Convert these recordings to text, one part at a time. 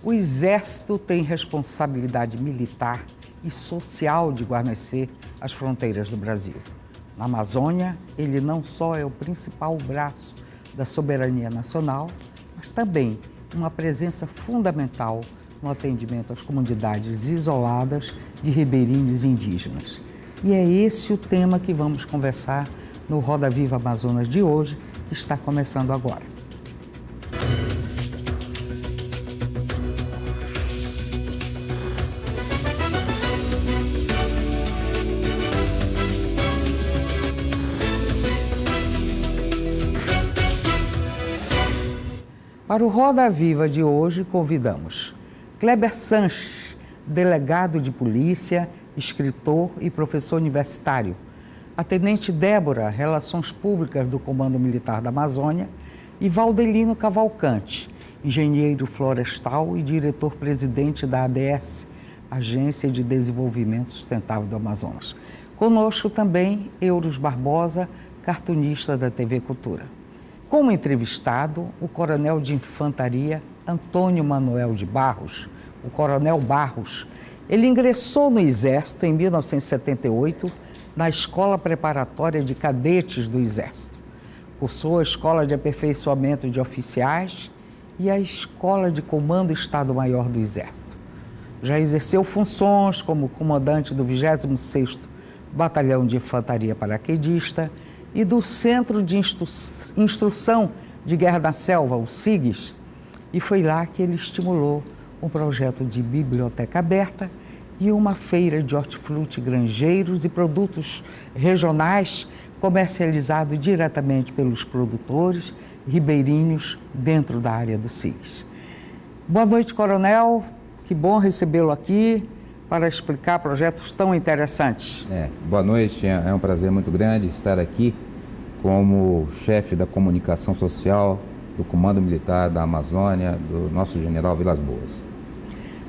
O Exército tem responsabilidade militar e social de guarnecer as fronteiras do Brasil. Na Amazônia, ele não só é o principal braço da soberania nacional, mas também uma presença fundamental no atendimento às comunidades isoladas de ribeirinhos indígenas. E é esse o tema que vamos conversar no Roda Viva Amazonas de hoje, que está começando agora. Para o Roda Viva de hoje, convidamos Kleber Sanches, delegado de polícia, escritor e professor universitário, a Tenente Débora, Relações Públicas do Comando Militar da Amazônia, e Valdelino Cavalcante, engenheiro florestal e diretor-presidente da ADS, Agência de Desenvolvimento Sustentável do Amazonas. Conosco também Euros Barbosa, cartunista da TV Cultura. Como entrevistado, o coronel de infantaria Antônio Manuel de Barros, o coronel Barros. Ele ingressou no Exército em 1978 na Escola Preparatória de Cadetes do Exército. Cursou a Escola de Aperfeiçoamento de Oficiais e a Escola de Comando Estado-Maior do Exército. Já exerceu funções como comandante do 26º Batalhão de Infantaria Paraquedista e do Centro de Instrução de Guerra da Selva, o CIGS, e foi lá que ele estimulou um projeto de biblioteca aberta e uma feira de hortifruti granjeiros e produtos regionais comercializado diretamente pelos produtores ribeirinhos dentro da área do CIGS. Boa noite, coronel. Que bom recebê-lo aqui para explicar projetos tão interessantes. Boa noite, é um prazer muito grande estar aqui como chefe da comunicação social do Comando Militar da Amazônia, do nosso general Vilas Boas.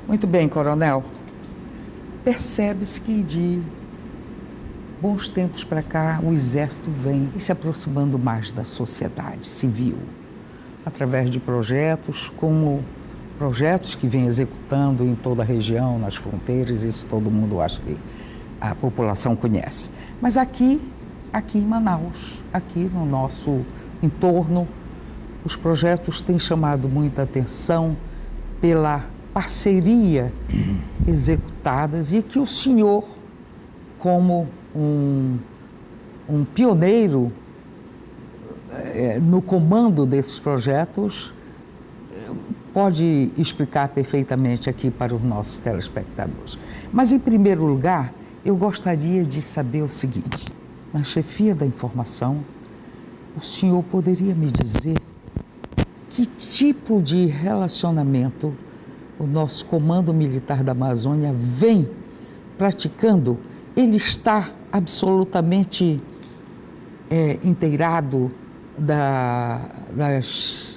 Muito bem, coronel. Percebe-se que de bons tempos para cá o Exército vem se aproximando mais da sociedade civil, através de projetos como projetos que vem executando em toda a região, nas fronteiras, isso todo mundo acha que a população conhece. Mas aqui em Manaus, aqui no nosso entorno, os projetos têm chamado muita atenção pela parceria executadas e que o senhor, como um pioneiro no comando desses projetos, pode explicar perfeitamente aqui para os nossos telespectadores. Mas, em primeiro lugar, eu gostaria de saber o seguinte: na chefia da informação, o senhor poderia me dizer que tipo de relacionamento o nosso Comando Militar da Amazônia vem praticando? Ele está absolutamente inteirado das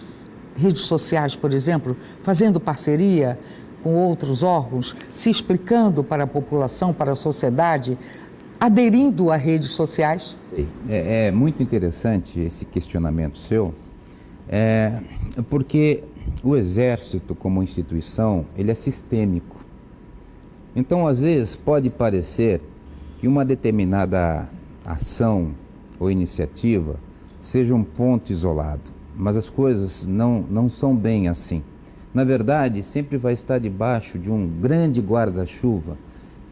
redes sociais, por exemplo, fazendo parceria com outros órgãos, se explicando para a população, para a sociedade, aderindo a redes sociais? É muito interessante esse questionamento seu, porque o Exército, como instituição, ele é sistêmico. Então, às vezes, pode parecer que uma determinada ação ou iniciativa seja um ponto isolado, mas as coisas não são bem assim. Na verdade, sempre vai estar debaixo de um grande guarda-chuva,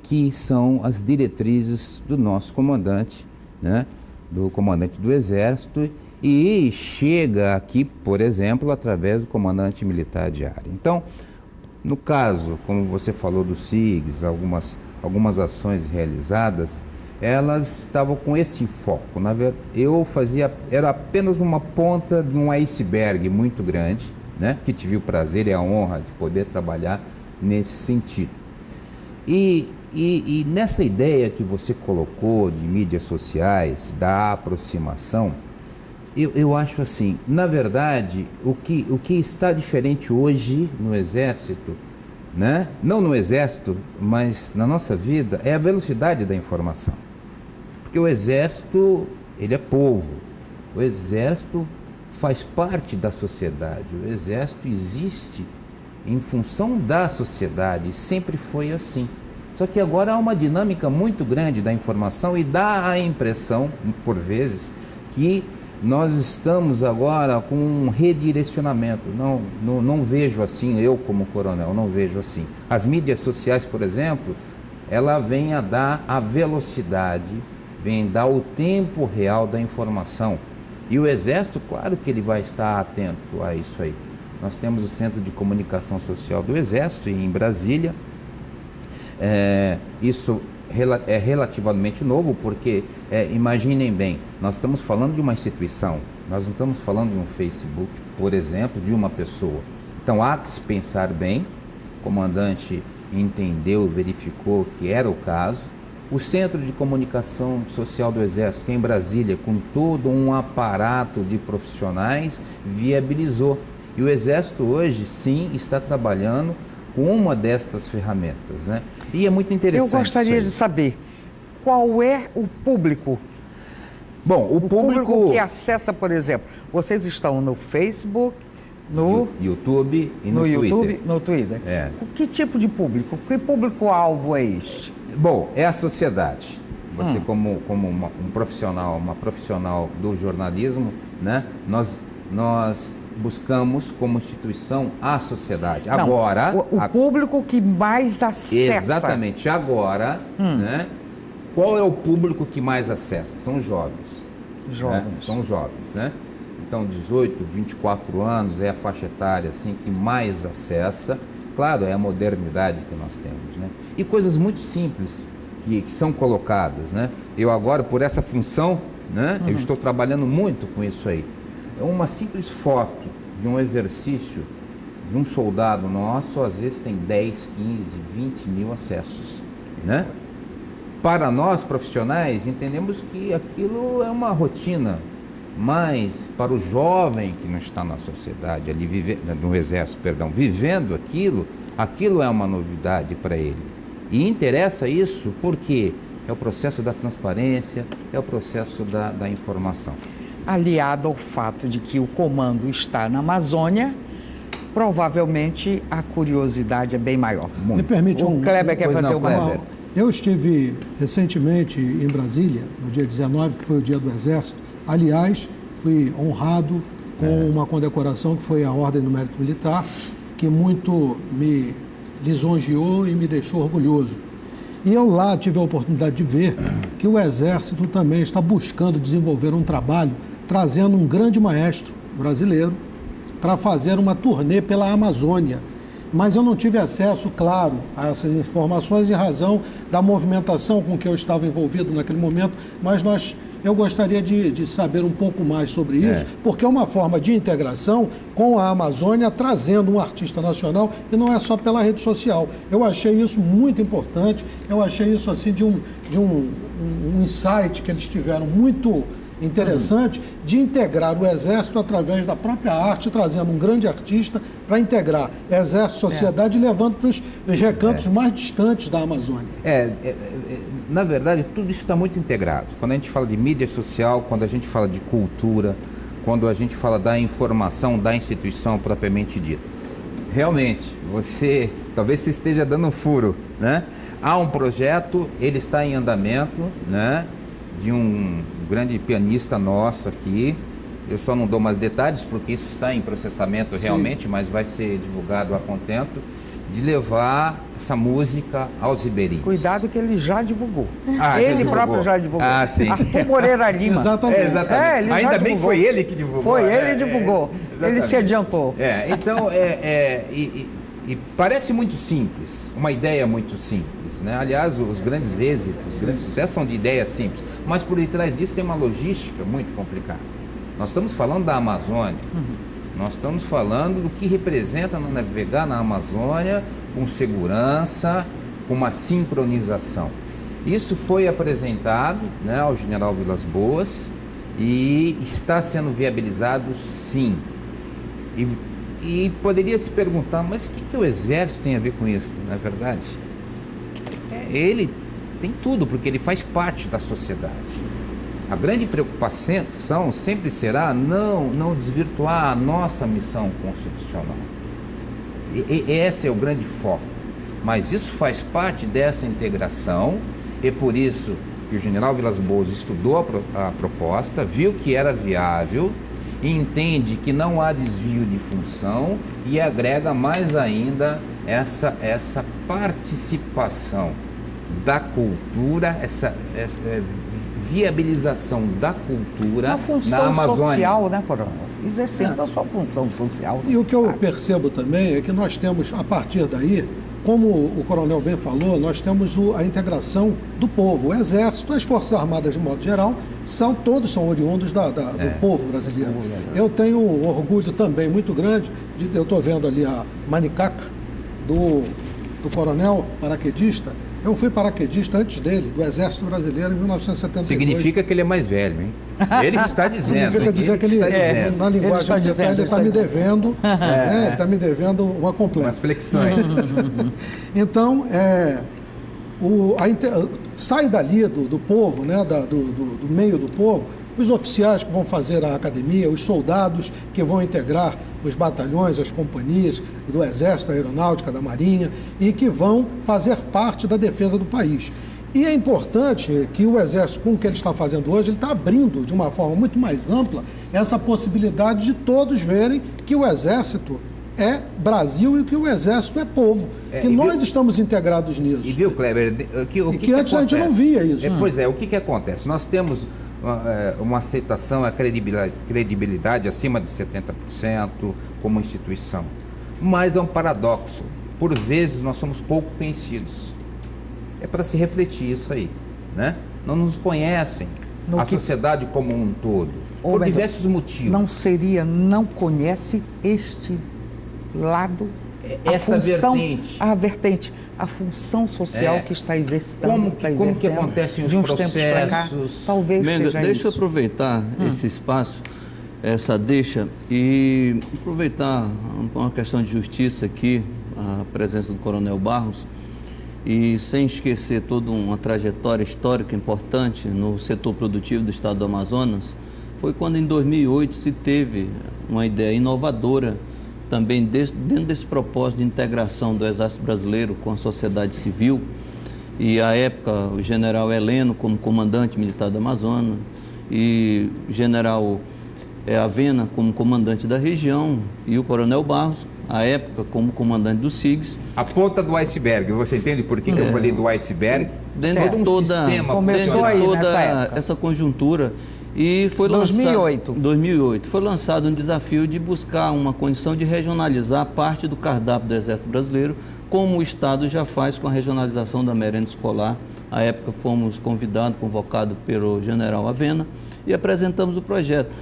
que são as diretrizes do nosso comandante, né? Do comandante do Exército, e chega aqui, por exemplo, através do comandante militar de área. Então, no caso, como você falou do CIGS, algumas ações realizadas, elas estavam com esse foco. Era apenas uma ponta de um iceberg muito grande, né? Que tive o prazer e a honra de poder trabalhar nesse sentido. E nessa ideia que você colocou de mídias sociais, da aproximação, eu acho assim, na verdade, o que está diferente hoje no Exército, né? Não no Exército, mas na nossa vida, é a velocidade da informação. Porque o Exército, ele é povo, o Exército faz parte da sociedade, o Exército existe em função da sociedade, sempre foi assim. Só que agora há uma dinâmica muito grande da informação e dá a impressão, por vezes, que nós estamos agora com um redirecionamento. Não vejo assim, eu como coronel, não vejo assim. As mídias sociais, por exemplo, ela vem a dar a velocidade, vem dar o tempo real da informação. E o Exército, claro que ele vai estar atento a isso aí. Nós temos o Centro de Comunicação Social do Exército em Brasília. Isso é relativamente novo, porque imaginem bem, nós estamos falando de uma instituição, nós não estamos falando de um Facebook, por exemplo, de uma pessoa. Então há que se pensar bem, o comandante entendeu, verificou que era o caso. O Centro de Comunicação Social do Exército, que é em Brasília, com todo um aparato de profissionais, viabilizou. E o Exército hoje, sim, está trabalhando com uma destas ferramentas, né? E é muito interessante. Eu gostaria de saber qual é o público. Bom, o público que acessa, por exemplo, vocês estão no Facebook, no YouTube e no Twitter. YouTube, no Twitter. Que tipo de público? Que público-alvo é este? Bom, é a sociedade. Você como um profissional, uma profissional do jornalismo, né? Nós buscamos como instituição a sociedade. Não, agora... O público que mais acessa. Exatamente. Agora, né? Qual é o público que mais acessa? São os jovens. Jovens. Né? São os jovens, né? Então, 18, 24 anos é a faixa etária assim, que mais acessa. Claro, é a modernidade que nós temos, né? E coisas muito simples que são colocadas, né? Eu agora, por essa função, né? Eu estou trabalhando muito com isso aí. Uma simples foto de um exercício de um soldado nosso, às vezes tem 10, 15, 20 mil acessos, né? Para nós, profissionais, entendemos que aquilo é uma rotina, mas para o jovem que não está na sociedade, ali no exército, perdão, vivendo aquilo é uma novidade para ele. E interessa isso porque é o processo da transparência, é o processo da informação. Aliado ao fato de que o comando está na Amazônia, provavelmente a curiosidade é bem maior. Me permite o Kleber quer fazer uma... Eu estive recentemente em Brasília, no dia 19, que foi o dia do Exército. Aliás, fui honrado com uma condecoração que foi a Ordem do Mérito Militar, que muito me lisonjeou e me deixou orgulhoso. E eu lá tive a oportunidade de ver que o Exército também está buscando desenvolver um trabalho, trazendo um grande maestro brasileiro para fazer uma turnê pela Amazônia. Mas eu não tive acesso, claro, a essas informações em razão da movimentação com que eu estava envolvido naquele momento, mas eu gostaria de saber um pouco mais sobre isso, porque é uma forma de integração com a Amazônia, trazendo um artista nacional, e não é só pela rede social. Eu achei isso muito importante, eu achei isso assim de um insight que eles tiveram muito interessante, de integrar o Exército através da própria arte, trazendo um grande artista para integrar Exército, sociedade, levando para os recantos mais distantes da Amazônia. Na verdade, tudo isso está muito integrado. Quando a gente fala de mídia social, quando a gente fala de cultura, quando a gente fala da informação da instituição propriamente dita. Realmente, talvez você esteja dando um furo, né? Há um projeto, ele está em andamento, né? De um grande pianista nosso aqui. Eu só não dou mais detalhes porque isso está em processamento realmente, sim, mas vai ser divulgado a contento, de levar essa música aos ribeirinhos. Cuidado que ele já divulgou. Ele próprio já divulgou. Sim. Arthur Moreira Lima. Exatamente. Ainda bem que foi ele que divulgou. Foi ele que divulgou. Ele se adiantou. Então, e parece muito simples, uma ideia muito simples, né? Aliás, os grandes êxitos, os grandes sucessos são de ideias simples, mas por detrás disso tem uma logística muito complicada. Nós estamos falando da Amazônia, nós estamos falando do que representa navegar na Amazônia com segurança, com uma sincronização. Isso foi apresentado, né, ao general Vilas Boas e está sendo viabilizado, sim. E poderia se perguntar, mas o que o Exército tem a ver com isso, não é verdade? Ele tem tudo, porque ele faz parte da sociedade. A grande preocupação sempre será não desvirtuar a nossa missão constitucional. Esse é o grande foco. Mas isso faz parte dessa integração, e por isso que o general Vilas Boas estudou a proposta, viu que era viável, e entende que não há desvio de função e agrega mais ainda essa participação da cultura, essa viabilização da cultura uma função na Amazônia. Social, né, Coronel? Exercendo a sua função social. E o que eu percebo também é que nós temos, a partir daí, como o Coronel bem falou, nós temos a integração do povo. O Exército, as Forças Armadas, de modo geral, todos são oriundos do povo brasileiro. Eu tenho um orgulho também muito grande, eu estou vendo ali a manicaca do Coronel paraquedista. Eu fui paraquedista antes dele, do Exército Brasileiro, em 1972. Significa que ele é mais velho, hein? Ele que está dizendo. Significa dizer que ele, na linguagem de ele está me devendo, ele está me devendo uma completa. Umas flexões. Então, sai dali do povo, né, do meio do povo, os oficiais que vão fazer a academia, os soldados que vão integrar os batalhões, as companhias do Exército, da Aeronáutica, da Marinha, e que vão fazer parte da defesa do país. E é importante que o Exército, com o que ele está fazendo hoje, ele está abrindo de uma forma muito mais ampla essa possibilidade de todos verem que o Exército é Brasil e que o Exército é povo, que nós estamos integrados nisso. E viu, Kleber, o que antes acontece? A gente não via isso. Pois é, o que acontece? Nós temos uma aceitação, a credibilidade acima de 70% como instituição, mas é um paradoxo. Por vezes nós somos pouco conhecidos. É para se refletir isso aí, né? Não nos conhecem, sociedade como um todo, por diversos motivos. Não conhece este lado, essa vertente, a função social que está exercitando, como que acontecem os processos? Talvez Mendes, seja deixa eu isso. aproveitar esse espaço, essa deixa, e aproveitar uma questão de justiça aqui, a presença do Coronel Barros, e sem esquecer toda uma trajetória histórica importante no setor produtivo do estado do Amazonas. Foi quando em 2008 se teve uma ideia inovadora também dentro desse propósito de integração do Exército Brasileiro com a sociedade civil, e à época o general Heleno como comandante militar do Amazonas e o general Avena como comandante da região e o Coronel Barros, à época, como comandante do SIGS. A ponta do iceberg, você entende por que eu falei do iceberg? Dentro de toda essa conjuntura. E foi 2008 foi lançado um desafio de buscar uma condição de regionalizar parte do cardápio do Exército Brasileiro, como o Estado já faz com a regionalização da merenda escolar. À época fomos convocados pelo general Avena e apresentamos o projeto.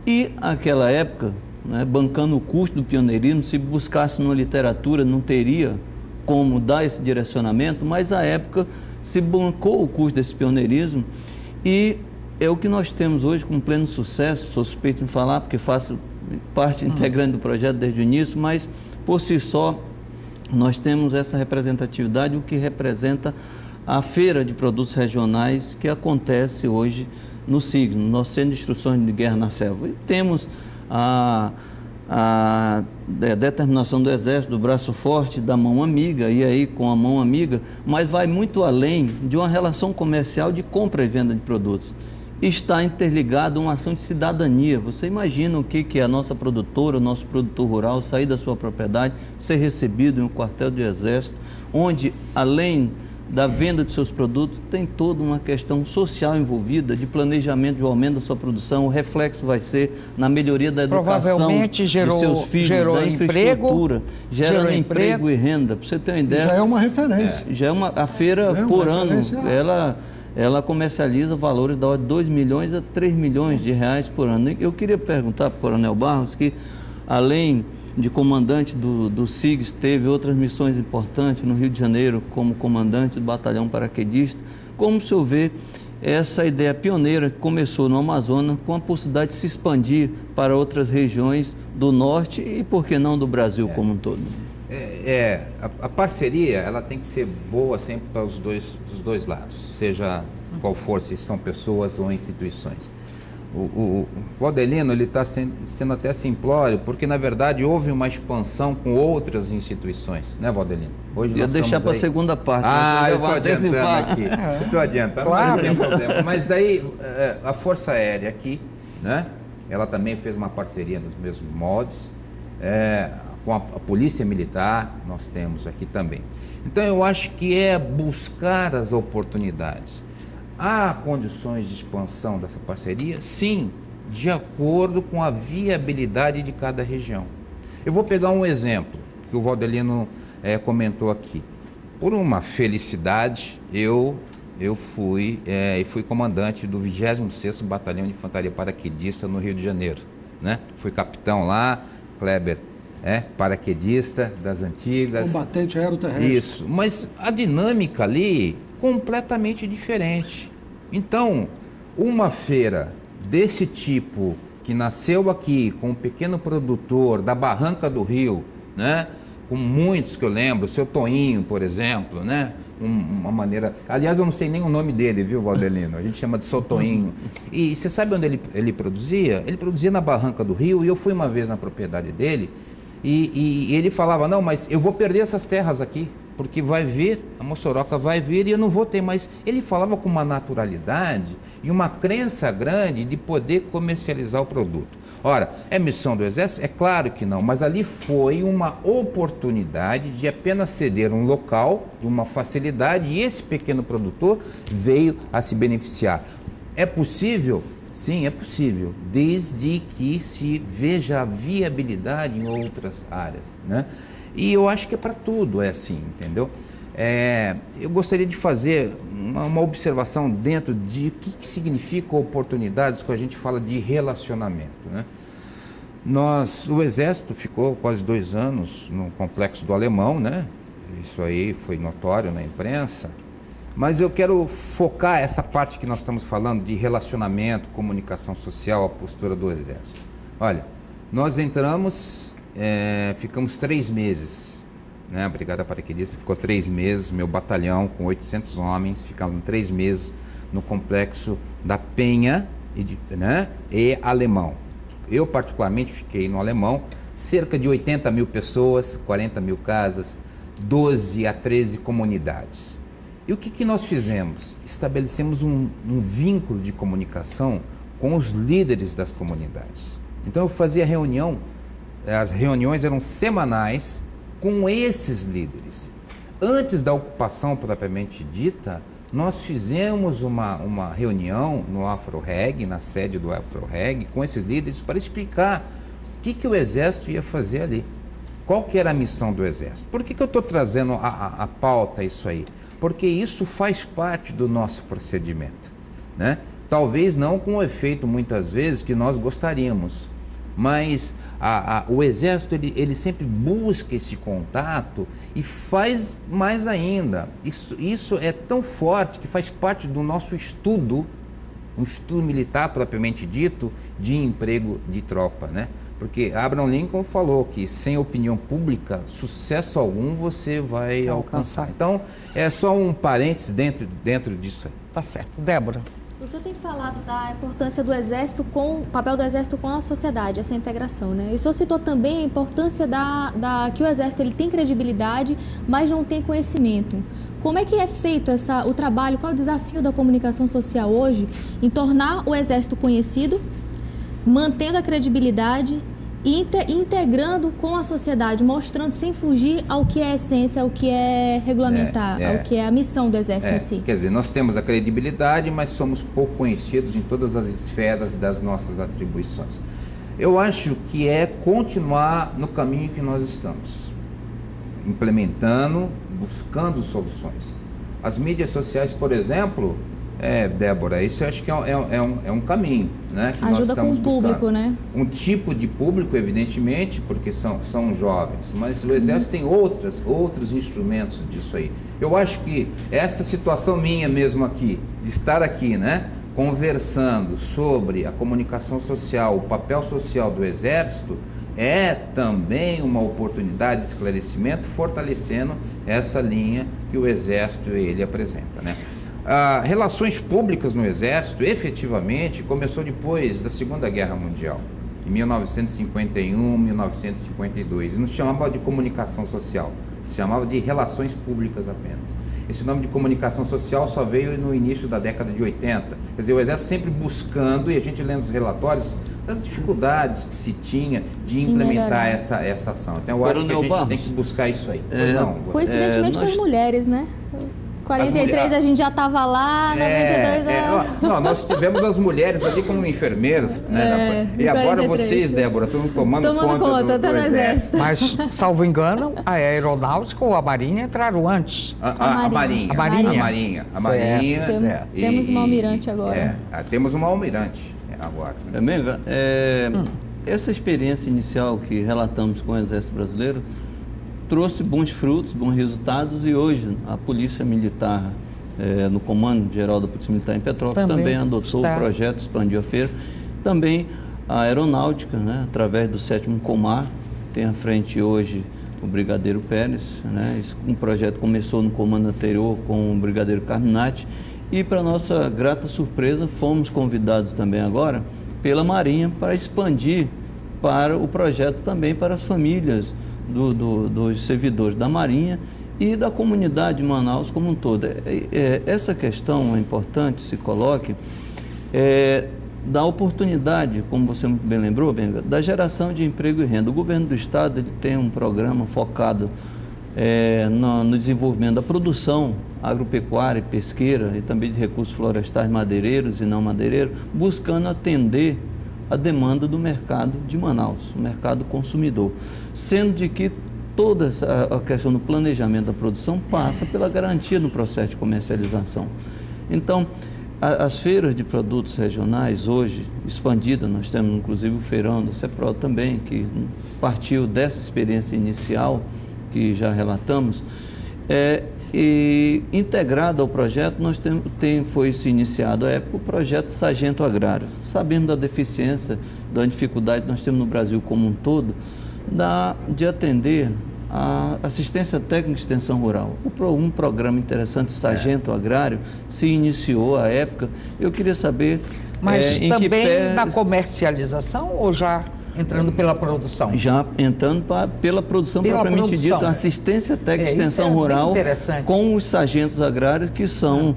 E naquela época, né, bancando o custo do pioneirismo, se buscasse numa literatura não teria como dar esse direcionamento, mas à época se bancou o custo desse pioneirismo e é o que nós temos hoje com pleno sucesso. Sou suspeito de falar porque faço parte integrante do projeto desde o início, mas por si só nós temos essa representatividade, o que representa a feira de produtos regionais que acontece hoje no SIGS, no nosso Centro de Instruções de Guerra na Selva. E temos a determinação do Exército, do braço forte, da mão amiga, e aí com a mão amiga, mas vai muito além de uma relação comercial de compra e venda de produtos. Está interligado a uma ação de cidadania. Você imagina o que é a nossa produtora, o nosso produtor rural sair da sua propriedade, ser recebido em um quartel do Exército, onde além da venda de seus produtos, tem toda uma questão social envolvida, de planejamento, de aumento da sua produção. O reflexo vai ser na melhoria da educação dos seus filhos, da infraestrutura, gerando emprego e renda. Para você ter uma ideia, já é uma referência. A feira por ano, ela comercializa valores da ordem de 2 milhões a 3 milhões de reais por ano. Eu queria perguntar para o Coronel Barros que, além de comandante do SIGS, teve outras missões importantes no Rio de Janeiro, como comandante do batalhão paraquedista. Como o senhor vê essa ideia pioneira que começou no Amazonas, com a possibilidade de se expandir para outras regiões do norte e, por que não, do Brasil como um todo? A parceria ela tem que ser boa sempre para os dois lados, seja qual for, se são pessoas ou instituições. o Valdelino está sendo até simplório, porque na verdade houve uma expansão com outras instituições, né, Valdelino? Hoje nós deixar para a segunda parte. Eu estou adiantando aqui. Estou adiantando, claro. Mas não tem problema. Mas daí a Força Aérea aqui, né? Ela também fez uma parceria nos mesmos moldes, com a Polícia Militar, nós temos aqui também. Então eu acho que é buscar as oportunidades. Há condições de expansão dessa parceria? Sim, de acordo com a viabilidade de cada região. Eu vou pegar um exemplo que o Valdelino comentou aqui. Por uma felicidade, eu fui comandante do 26º Batalhão de Infantaria Paraquedista no Rio de Janeiro, né? Fui capitão lá, Kleber, paraquedista das antigas. Combatente aeroterrestre. Isso, mas a dinâmica ali completamente diferente. Então, uma feira desse tipo, que nasceu aqui com um pequeno produtor da Barranca do Rio, né? Com muitos que eu lembro, o seu Toinho, por exemplo, né? Uma maneira... Aliás, eu não sei nem o nome dele, viu, Valdelino? A gente chama de seu Toinho. E você sabe onde ele produzia? Ele produzia na Barranca do Rio, e eu fui uma vez na propriedade dele, e ele falava, não, mas eu vou perder essas terras aqui, porque vai vir, a Mossoroca vai vir e eu não vou ter mais. Ele falava com uma naturalidade e uma crença grande de poder comercializar o produto. Ora, é missão do Exército? É claro que não, mas ali foi uma oportunidade de apenas ceder um local, de uma facilidade, e esse pequeno produtor veio a se beneficiar. É possível? Sim, é possível, desde que se veja a viabilidade em outras áreas, né? E eu acho que é para tudo, é assim, entendeu? Eu gostaria de fazer uma observação dentro de o que significa oportunidades quando a gente fala de relacionamento, né? O Exército ficou quase 2 anos no Complexo do Alemão, né? Isso aí foi notório na imprensa. Mas eu quero focar essa parte que nós estamos falando de relacionamento, comunicação social, a postura do Exército. Olha, nós entramos... ficamos 3 meses, né? A Brigada Paraquedista ficou 3 meses, meu batalhão com 800 homens, ficamos 3 meses no Complexo da Penha e Alemão. Eu particularmente fiquei no Alemão, cerca de 80 mil pessoas, 40 mil casas, 12 a 13 comunidades. E o que nós fizemos? Estabelecemos um vínculo de comunicação com os líderes das comunidades. Então eu fazia reunião. As reuniões eram semanais com esses líderes. Antes da ocupação propriamente dita, nós fizemos uma reunião no AfroReg, na sede do AfroReg, com esses líderes para explicar o que o Exército ia fazer ali. Qual que era a missão do Exército? Por que eu estou trazendo a pauta isso aí? Porque isso faz parte do nosso procedimento, né? Talvez não com o efeito, muitas vezes, que nós gostaríamos. Mas o Exército ele sempre busca esse contato e faz mais ainda. Isso é tão forte que faz parte do nosso estudo, um estudo militar propriamente dito, de emprego de tropa, né? Porque Abraham Lincoln falou que sem opinião pública, sucesso algum você vai alcançar. Então, é só um parênteses dentro disso aí. Tá certo. Débora. O senhor tem falado da importância do Exército o papel do Exército com a sociedade, essa integração, né? E o senhor citou também a importância que o Exército ele tem credibilidade, mas não tem conhecimento. Como é que é feito o trabalho, qual é o desafio da comunicação social hoje em tornar o Exército conhecido, mantendo a credibilidade e integrando com a sociedade, mostrando sem fugir ao que é a essência, ao que é regulamentar, ao que é a missão do Exército em si? Quer dizer, nós temos a credibilidade, mas somos pouco conhecidos em todas as esferas das nossas atribuições. Eu acho que é continuar no caminho que nós estamos, implementando, buscando soluções. As mídias sociais, por exemplo... Débora, isso eu acho que é um caminho, né? Que ajuda nós estamos com o público, buscando. né? Um tipo de público, evidentemente, porque são jovens, mas o Exército tem outros instrumentos disso aí. Eu acho que essa situação minha mesmo aqui, de estar aqui, né? Conversando sobre a comunicação social, o papel social do Exército, é também uma oportunidade de esclarecimento, fortalecendo essa linha que o Exército ele apresenta, né? Relações públicas no Exército, efetivamente, começou depois da Segunda Guerra Mundial, em 1951, 1952. E não se chamava de comunicação social, se chamava de relações públicas apenas. Esse nome de comunicação social só veio no início da década de 80. Quer dizer, o Exército sempre buscando, e a gente lendo os relatórios, das dificuldades que se tinha de implementar essa ação. Então, eu acho que a gente tem que buscar isso aí. Coincidentemente com as mulheres, né? 43 a gente já estava lá, 92 nós tivemos as mulheres ali como enfermeiras, né? E agora 43. Vocês, Débora, estão tomando conta do Exército. Mas, salvo engano, a aeronáutica ou a marinha entraram antes. A marinha. Temos uma almirante agora. Temos uma almirante agora. Essa experiência inicial que relatamos com o Exército Brasileiro trouxe bons frutos, bons resultados, e hoje a Polícia Militar, no Comando Geral da Polícia Militar em Petrópolis, também adotou o projeto, expandiu a feira. Também a Aeronáutica, né, através do 7º Comar, tem à frente hoje o Brigadeiro Pérez, né, um projeto começou no comando anterior com o Brigadeiro Carminati, e para nossa grata surpresa fomos convidados também agora pela Marinha para expandir para o projeto também para as famílias dos servidores da Marinha e da comunidade de Manaus como um todo. Essa questão é importante, se coloque, da oportunidade, como você muito bem lembrou, Benga, da geração de emprego e renda. O governo do estado ele tem um programa focado no desenvolvimento da produção agropecuária e pesqueira e também de recursos florestais madeireiros e não madeireiros, buscando atender a demanda do mercado de Manaus, o mercado consumidor, sendo de que toda a questão do planejamento da produção passa pela garantia no processo de comercialização. Então, as feiras de produtos regionais hoje expandidas, nós temos inclusive o feirão da CEPRO também, que partiu dessa experiência inicial que já relatamos, e integrado ao projeto, foi-se iniciado à época o projeto Sargento Agrário. Sabemos da deficiência, da dificuldade que nós temos no Brasil como um todo, de atender a assistência técnica de extensão rural. Um programa interessante, Sargento Agrário, se iniciou à época. Eu queria saber... Mas também da comercialização ou já... entrando pela produção? Já entrando pela produção propriamente dita, assistência técnica de extensão rural com os sargentos agrários que são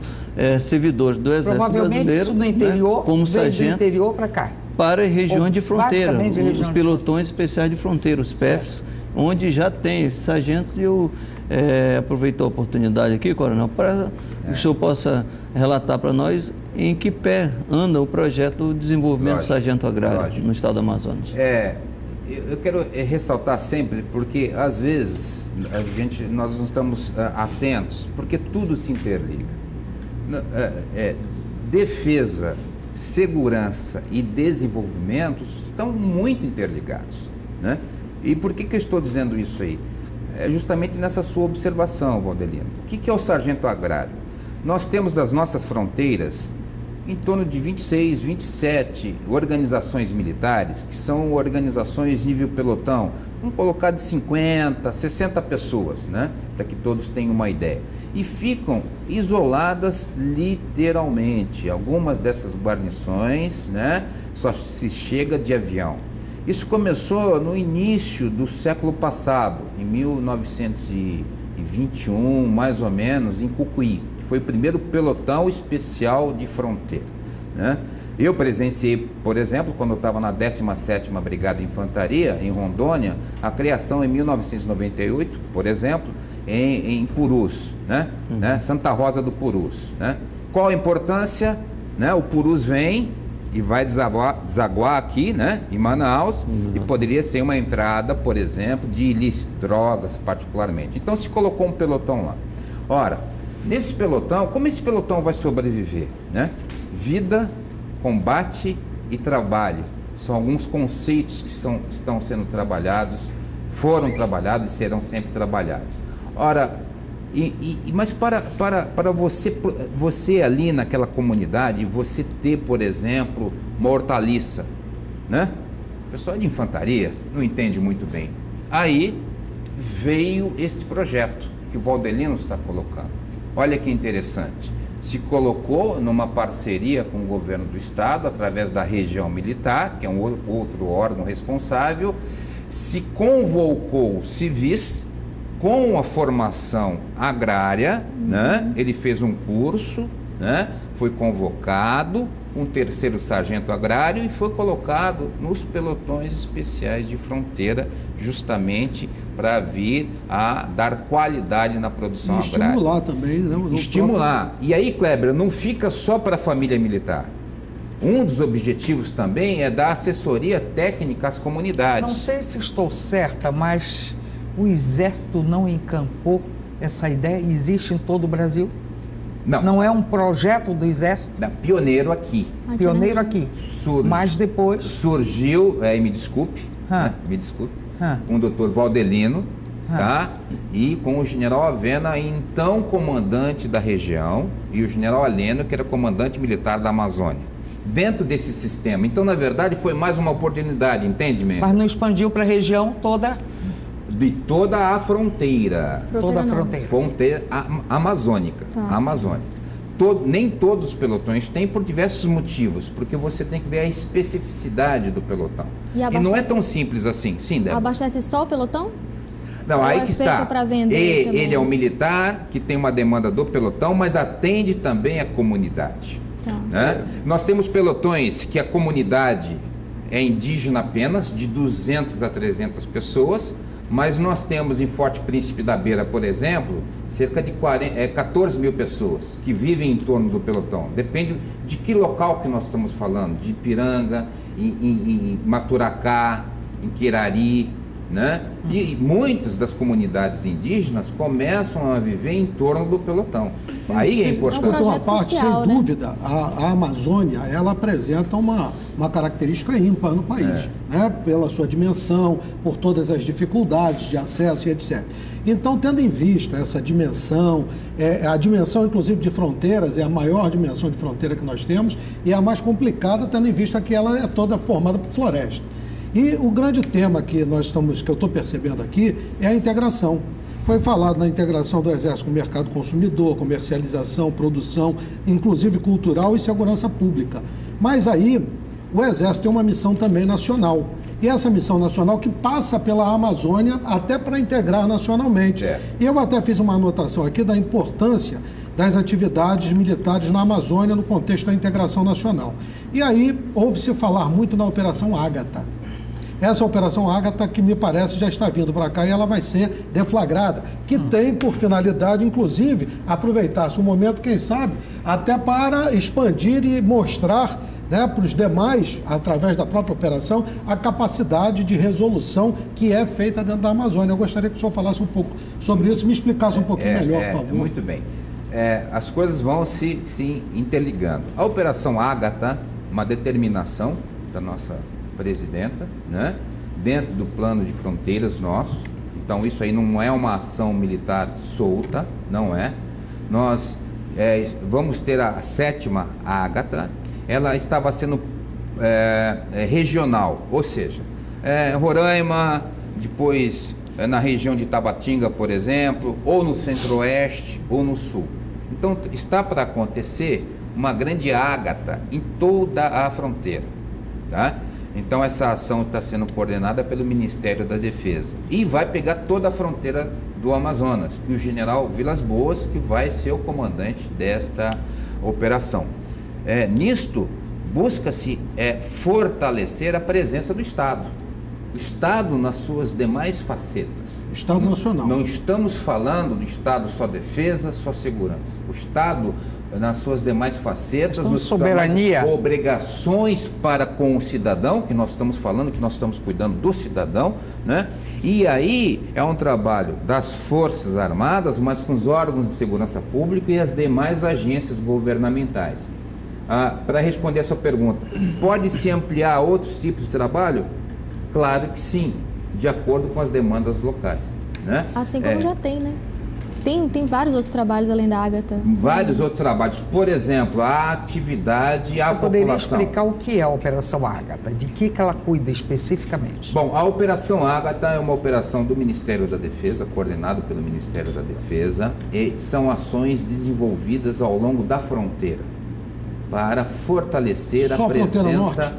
servidores do Exército Brasileiro. Isso no interior, né, como sargento, do interior para cá? Para regiões de fronteira, os pelotões especiais de fronteira, os PEFs, onde já tem esses sargentos. E eu aproveito a oportunidade aqui, Coronel, para que o senhor possa relatar para nós em que pé anda o projeto de desenvolvimento do Sargento Agrário no estado do Amazonas. Eu quero ressaltar sempre, porque às vezes nós não estamos atentos, porque tudo se interliga. Defesa, segurança e desenvolvimento estão muito interligados, né? E por que eu estou dizendo isso aí? É justamente nessa sua observação, Valdelino. O que é o Sargento Agrário? Nós temos das nossas fronteiras em torno de 26, 27 organizações militares, que são organizações nível pelotão, vamos colocar de 50, 60 pessoas, né? Para que todos tenham uma ideia. E ficam isoladas literalmente. Algumas dessas guarnições, né, só se chega de avião. Isso começou no início do século passado, em 1921, mais ou menos, em Cucuí, que foi o primeiro pelotão especial de fronteira, né? Eu presenciei, por exemplo, quando eu estava na 17ª Brigada de Infantaria, em Rondônia, a criação em 1998, por exemplo, em Purus, né? Santa Rosa do Purus, né? Qual a importância? Né? O Purus vem e vai desaguar aqui, né, em Manaus, e poderia ser uma entrada, por exemplo, de ilícito, drogas particularmente. Então se colocou um pelotão lá. Ora, nesse pelotão, como esse pelotão vai sobreviver, né? Vida, combate e trabalho. São alguns conceitos que estão sendo trabalhados, foram trabalhados e serão sempre trabalhados. Ora, mas para você ali naquela comunidade, você ter, por exemplo, uma hortaliça, né? O pessoal de infantaria não entende muito bem. Aí veio este projeto que o Valdelino está colocando. Olha que interessante. se colocou numa parceria com o governo do estado, através da região militar, que é um outro órgão responsável, se convocou civis com a formação agrária, né? Ele fez um curso, né? Foi convocado um terceiro sargento agrário e foi colocado nos pelotões especiais de fronteira, justamente para vir a dar qualidade na produção agrária. Estimular também, né? Estimular. E aí, Kleber, não fica só para a família militar. Um dos objetivos também é dar assessoria técnica às comunidades. Não sei se estou certa, mas o Exército não encampou essa ideia? Existe em todo o Brasil? Não. Não é um projeto do Exército? Não, pioneiro aqui. Pioneiro aqui. Mas depois... Surgiu, me desculpe, com o doutor Valdelino, tá? E com o general Avena, então comandante da região, e o general Aleno, que era comandante militar da Amazônia. Dentro desse sistema. Então, na verdade, foi mais uma oportunidade, entende, mesmo? Mas não expandiu para a região toda? De toda a fronteira. Toda a fronteira. Fronteira amazônica. Tá. Amazônica. Nem todos os pelotões têm, por diversos motivos, porque você tem que ver a especificidade do pelotão. E não é tão simples assim. Sim, Débora. Abastece só o pelotão? Não, ou aí que está. Vender ele é um militar que tem uma demanda do pelotão, mas atende também a comunidade. Tá. Né? Nós temos pelotões que a comunidade é indígena apenas, de 200 a 300 pessoas, mas nós temos em Forte Príncipe da Beira, por exemplo, cerca de 14 mil pessoas que vivem em torno do pelotão. Depende de que local que nós estamos falando, de Ipiranga, em Maturacá, em Quirari, né? E muitas das comunidades indígenas começam a viver em torno do pelotão. Aí é importante. Por uma parte, social, sem dúvida, a Amazônia, ela apresenta uma característica ímpar no país, né? Pela sua dimensão, por todas as dificuldades de acesso e etc. Então, tendo em vista essa dimensão, a dimensão, inclusive, de fronteiras, é a maior dimensão de fronteira que nós temos e é a mais complicada, tendo em vista que ela é toda formada por floresta. E o grande tema que eu estou percebendo aqui é a integração. Foi falado na integração do Exército com o mercado consumidor, comercialização, produção, inclusive cultural e segurança pública. Mas aí o Exército tem uma missão também nacional. E essa missão nacional que passa pela Amazônia até para integrar nacionalmente. E eu até fiz uma anotação aqui da importância das atividades militares na Amazônia no contexto da integração nacional. E aí ouve-se falar muito na Operação Ágata. Essa Operação Ágata, que me parece já está vindo para cá e ela vai ser deflagrada, que tem por finalidade, inclusive, aproveitar-se o momento, quem sabe, até para expandir e mostrar, né, para os demais, através da própria operação, a capacidade de resolução que é feita dentro da Amazônia. Eu gostaria que o senhor falasse um pouco sobre isso, me explicasse um pouquinho melhor, por favor. Muito bem. As coisas vão se interligando. A Operação Ágata, uma determinação da nossa presidenta, né? Dentro do plano de fronteiras nosso. Então isso aí não é uma ação militar solta, não é. Nós vamos ter a 7ª Ágata. Ela estava sendo regional, ou seja, Roraima, depois na região de Tabatinga, por exemplo, ou no centro-oeste ou no sul. Então está para acontecer uma grande Ágata em toda a fronteira, tá? Então essa ação está sendo coordenada pelo Ministério da Defesa e vai pegar toda a fronteira do Amazonas, que o general Vilas Boas que vai ser o comandante desta operação. Nisto, busca-se fortalecer a presença do Estado. O Estado nas suas demais facetas. Estado nacional. Não estamos falando do Estado só defesa, só segurança. O Estado nas suas demais facetas, soberania, obrigações para com o cidadão, que nós estamos falando, que nós estamos cuidando do cidadão, né? E aí é um trabalho das Forças Armadas, mas com os órgãos de segurança pública e as demais agências governamentais. Para responder essa pergunta, pode-se ampliar outros tipos de trabalho? Claro que sim, de acordo com as demandas locais, né? Assim como já tem, né? Tem vários outros trabalhos além da Ágata? Vários outros trabalhos. Por exemplo, a atividade à população. Você poderia explicar o que é a Operação Ágata? De que ela cuida especificamente? Bom, a Operação Ágata é uma operação do Ministério da Defesa, coordenado pelo Ministério da Defesa, e são ações desenvolvidas ao longo da fronteira para fortalecer a presença.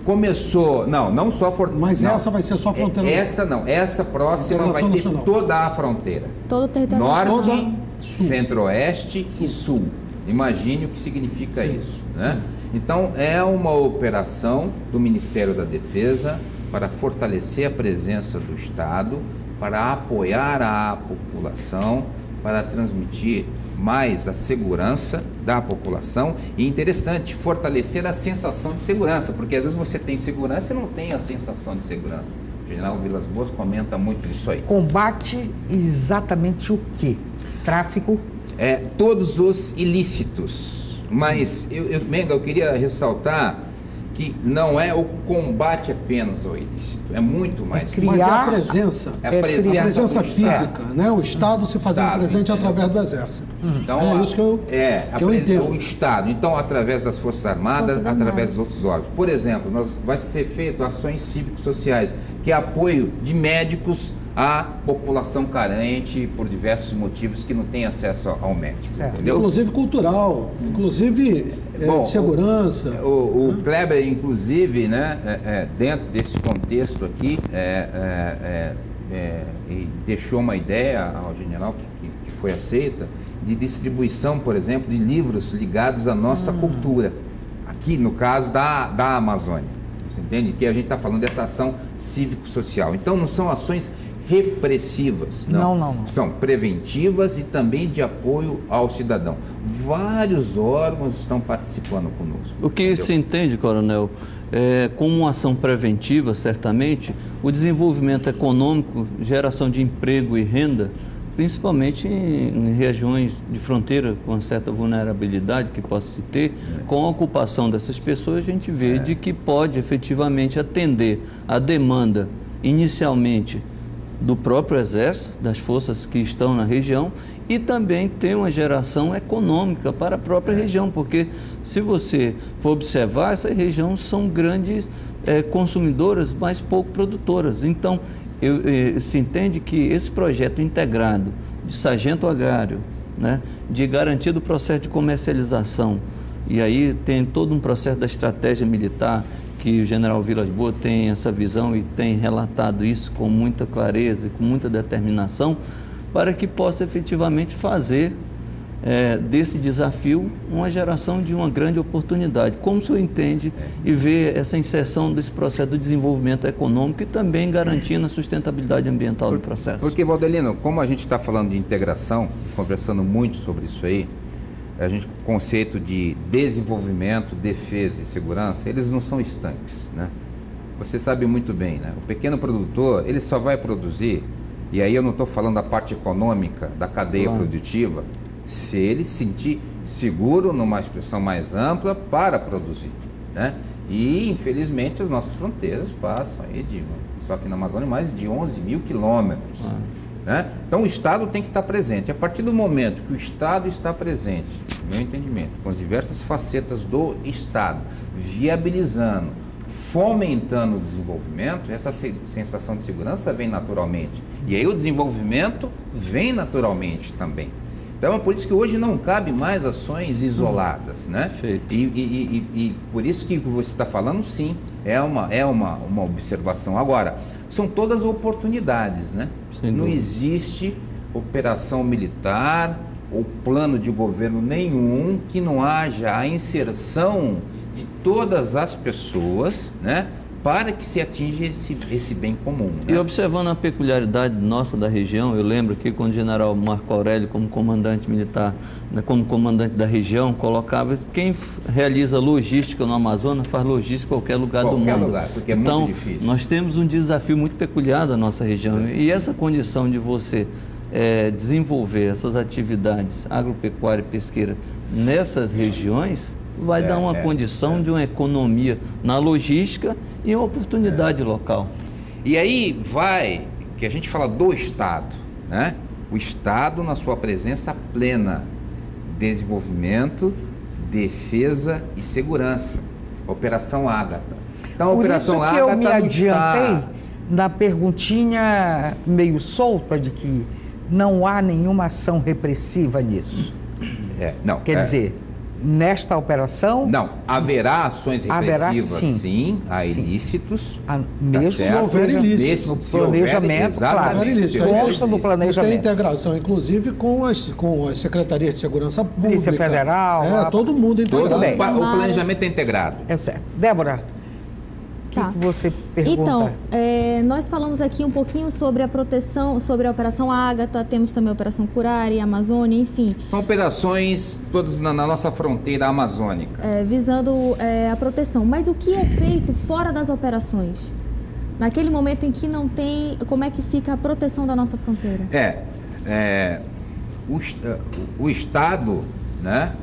Começou, não só fronteira. Mas essa vai ser só fronteira norte? Essa não, essa próxima vai ter toda a fronteira. Todo o território norte, centro-oeste e sul. Imagine o que significa isso, né? Então, é uma operação do Ministério da Defesa para fortalecer a presença do Estado, para apoiar a população, para transmitir mais a segurança da população e, interessante, fortalecer a sensação de segurança, porque às vezes você tem segurança e não tem a sensação de segurança. O general Vilas Boas comenta muito isso aí. Combate exatamente o quê? Tráfico? Todos os ilícitos, mas Menga, eu queria ressaltar que não é o combate apenas ao ilícito, é muito mais. Mas é a presença. É a presença física, né? O Estado se fazendo presente através do Exército. Então, é isso que eu entendo. O Estado, então, através das Forças Armadas, através dos outros órgãos. Por exemplo, vai ser feito ações cívico-sociais, que é apoio de médicos à população carente por diversos motivos que não tem acesso ao médico. Entendeu? Inclusive cultural, inclusive segurança. O Kleber, inclusive, né, dentro desse contexto aqui, deixou uma ideia ao general que foi aceita, de distribuição, por exemplo, de livros ligados à nossa cultura, aqui no caso da Amazônia. Você entende? Que a gente está falando dessa ação cívico-social. Então, não são ações repressivas, não. São preventivas e também de apoio ao cidadão. Vários órgãos estão participando conosco. O que se entende, coronel, como uma ação preventiva, certamente, o desenvolvimento econômico, geração de emprego e renda, principalmente em regiões de fronteira com uma certa vulnerabilidade que possa se ter, com a ocupação dessas pessoas, a gente vê de que pode efetivamente atender a demanda inicialmente do próprio Exército, das forças que estão na região, e também ter uma geração econômica para a própria região, porque se você for observar, essas regiões são grandes consumidoras, mas pouco produtoras. Então, se entende que esse projeto integrado de sargento agrário, né, de garantia do processo de comercialização, e aí tem todo um processo da estratégia militar, que o general Vilas Boas tem essa visão e tem relatado isso com muita clareza e com muita determinação, para que possa efetivamente fazer desse desafio uma geração de uma grande oportunidade. Como o senhor entende e vê essa inserção desse processo do desenvolvimento econômico e também garantindo a sustentabilidade ambiental do processo? Porque, Valdelino, como a gente está falando de integração, conversando muito sobre isso aí, o conceito de desenvolvimento, defesa e segurança, eles não são estanques, né? Você sabe muito bem, né? O pequeno produtor, ele só vai produzir, e aí eu não estou falando da parte econômica, da cadeia produtiva, se ele se sentir seguro numa expressão mais ampla para produzir, né? E, infelizmente, as nossas fronteiras passam aí, só aqui na Amazônia, mais de 11 mil quilômetros. Né? Então o Estado tem que estar presente. A partir do momento que o Estado está presente, no meu entendimento, com as diversas facetas do Estado, viabilizando, fomentando o desenvolvimento, essa sensação de segurança vem naturalmente. E aí o desenvolvimento vem naturalmente também. Então é por isso que hoje não cabe mais ações isoladas, né? E por isso que você está falando, sim, é uma observação. Agora, são todas oportunidades, né? Não existe operação militar ou plano de governo nenhum que não haja a inserção de todas as pessoas, né, para que se atinja esse bem comum. Né? E observando a peculiaridade nossa da região, eu lembro que quando o general Marco Aurélio, como comandante militar, como comandante da região, colocava quem realiza logística no Amazonas faz logística em qualquer lugar do mundo. Porque é então, muito difícil. Nós temos um desafio muito peculiar da nossa região. E essa condição de você desenvolver essas atividades agropecuária e pesqueira nessas regiões vai dar uma condição de uma economia na logística e uma oportunidade local. E aí que a gente fala do Estado, né? o Estado na sua presença plena, desenvolvimento, defesa e segurança. Operação Ágata. Então, a Operação Ágata eu me adiantei na perguntinha meio solta de que não há nenhuma ação repressiva nisso. Quer dizer, nesta operação... Não, haverá ações repressivas, sim, há ilícitos. Mesmo se houver ilícitos. No planejamento, claro. Consta do planejamento. Tem integração, inclusive, com as secretarias de segurança pública. Polícia Federal. Todo mundo integrado. O planejamento é integrado. É certo. Débora, o que você pergunta? Então, nós falamos aqui um pouquinho sobre a proteção, sobre a Operação Ágata, temos também a Operação Curare, Amazônia, enfim. São operações todas na nossa fronteira amazônica. Visando a proteção. Mas o que é feito fora das operações? Naquele momento em que não tem, como é que fica a proteção da nossa fronteira? O Estado, né,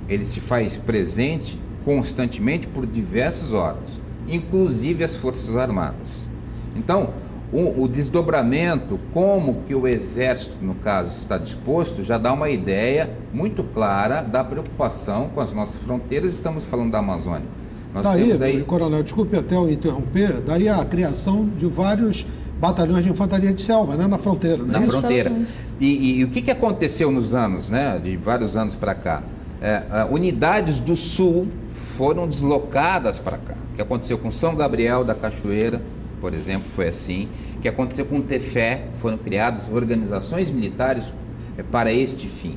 ele se faz presente constantemente por diversos órgãos, inclusive as Forças Armadas. Então, o desdobramento, como que o Exército, no caso, está disposto, já dá uma ideia muito clara da preocupação com as nossas fronteiras. Estamos falando da Amazônia. Coronel, desculpe até eu interromper, daí a criação de vários batalhões de infantaria de selva, né, na fronteira. Né? Na fronteira. E o que aconteceu nos anos, né, de vários anos para cá? Unidades do Sul foram deslocadas para cá. O que aconteceu com São Gabriel da Cachoeira, por exemplo, foi assim. O que aconteceu com Tefé, foram criadas organizações militares para este fim.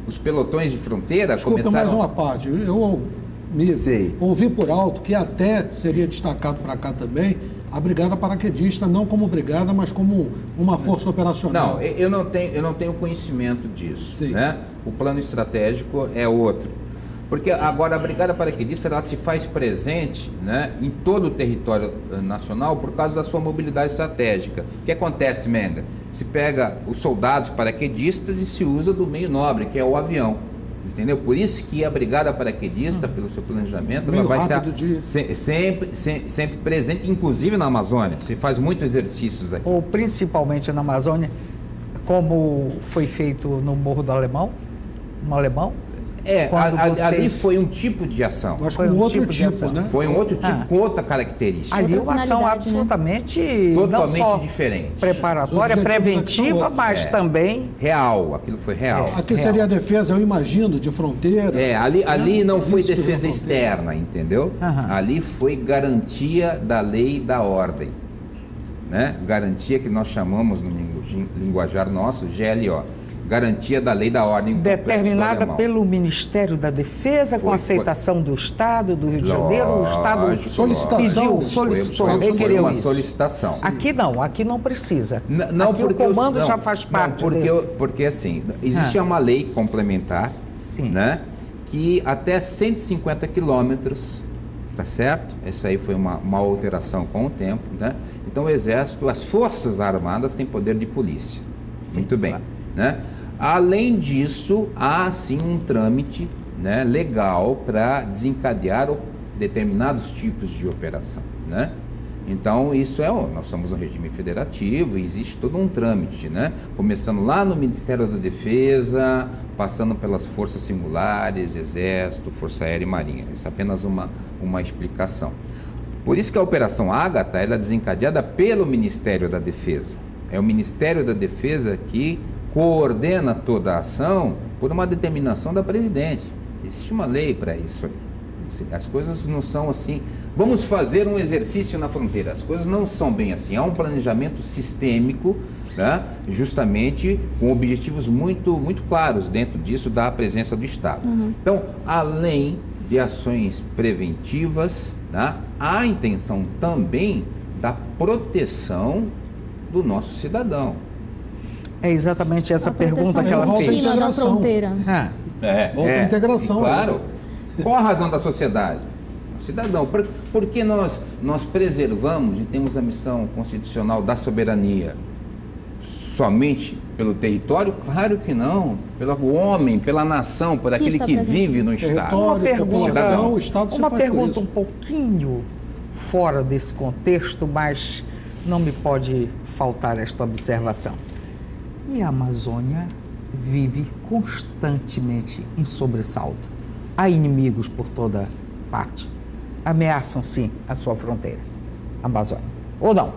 Os pelotões de fronteira começaram... mais uma parte. Eu ouvi por alto que até seria destacado para cá também a Brigada Paraquedista, não como brigada, mas como uma força operacional. Não, eu não tenho conhecimento disso. Né? O plano estratégico é outro. Porque agora a Brigada Paraquedista, ela se faz presente, né, em todo o território nacional por causa da sua mobilidade estratégica. O que acontece, Menga? Se pega os soldados paraquedistas e se usa do meio nobre, que é o avião. Entendeu? Por isso que a Brigada Paraquedista, pelo seu planejamento, ela vai ser sempre presente, inclusive na Amazônia. Se faz muitos exercícios aqui. Ou principalmente na Amazônia, como foi feito no Morro do Alemão, no Alemão. Ali foi um tipo de ação. Mas com outro tipo, né? Foi um outro tipo, com outra característica. Ali uma ação absolutamente totalmente diferente. Preparatória, preventiva, mas também... Real, aquilo foi real. Aqui seria a defesa, eu imagino, de fronteira. Ali não foi defesa externa, entendeu? Ali foi garantia da lei e da ordem. Né? Garantia que nós chamamos no linguajar nosso, GLO. Garantia da lei da ordem. Determinada pelo Ministério da Defesa, com aceitação do Estado, do Rio de Janeiro. O Estado solicitou, requeriu uma solicitação. Aqui não precisa. Aqui o comando já faz parte porque assim, existe uma lei complementar, né, que até 150 quilômetros, tá certo? Essa aí foi uma alteração com o tempo, né? Então o Exército, as Forças Armadas têm poder de polícia. Muito bem. Claro. Né? Além disso, há sim um trâmite, né, legal para desencadear determinados tipos de operação. Né? Então, nós somos um regime federativo e existe todo um trâmite, né? Começando lá no Ministério da Defesa, passando pelas forças singulares, Exército, Força Aérea e Marinha. Isso é apenas uma explicação. Por isso que a Operação Ágata ela é desencadeada pelo Ministério da Defesa. É o Ministério da Defesa que coordena toda a ação por uma determinação da presidente. Existe uma lei para isso aí. As coisas não são assim, vamos fazer um exercício na fronteira. As coisas não são bem assim. Há um planejamento sistêmico, né, justamente com objetivos muito, muito claros dentro disso da presença do Estado. Então, além de ações preventivas, tá, há a intenção também da proteção do nosso cidadão. É exatamente essa pergunta que ela fez. Da fronteira. Volta à integração. Claro. Qual a razão da sociedade? O cidadão. Por que nós preservamos e temos a missão constitucional da soberania? Somente pelo território? Claro que não. Pelo homem, pela nação, por aquele que vive no Estado. Uma pergunta um pouquinho fora desse contexto, mas não me pode faltar esta observação. E a Amazônia vive constantemente em sobressalto. Há inimigos por toda parte. Ameaçam, sim, a sua fronteira, a Amazônia. Ou não?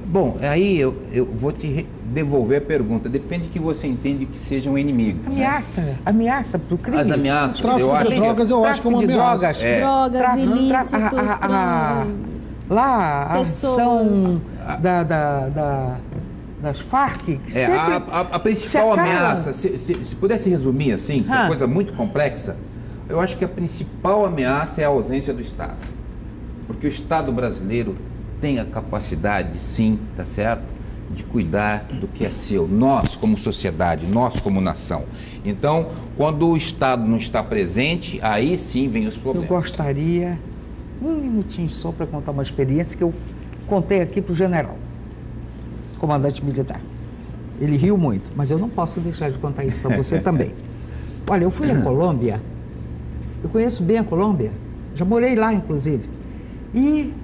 Bom, aí eu vou te devolver a pergunta. Depende do que você entende que seja um inimigo. Ameaça, né? Ameaça para o crime. As ameaças, eu acho. Drogas, eu acho que é uma ameaça. Drogas, ilícitos, lá, a ação das Farc, que a principal ameaça, se pudesse resumir assim, que é uma coisa muito complexa, eu acho que a principal ameaça é a ausência do Estado. Porque o Estado brasileiro tem a capacidade, sim, tá certo, de cuidar do que é seu, nós como sociedade, nós como nação. Então, quando o Estado não está presente, aí sim vem os problemas. Eu gostaria, um minutinho só para contar uma experiência que eu contei aqui para o general, comandante militar. Ele riu muito, mas eu não posso deixar de contar isso para você também. Olha, eu fui à Colômbia, eu conheço bem a Colômbia, já morei lá, inclusive.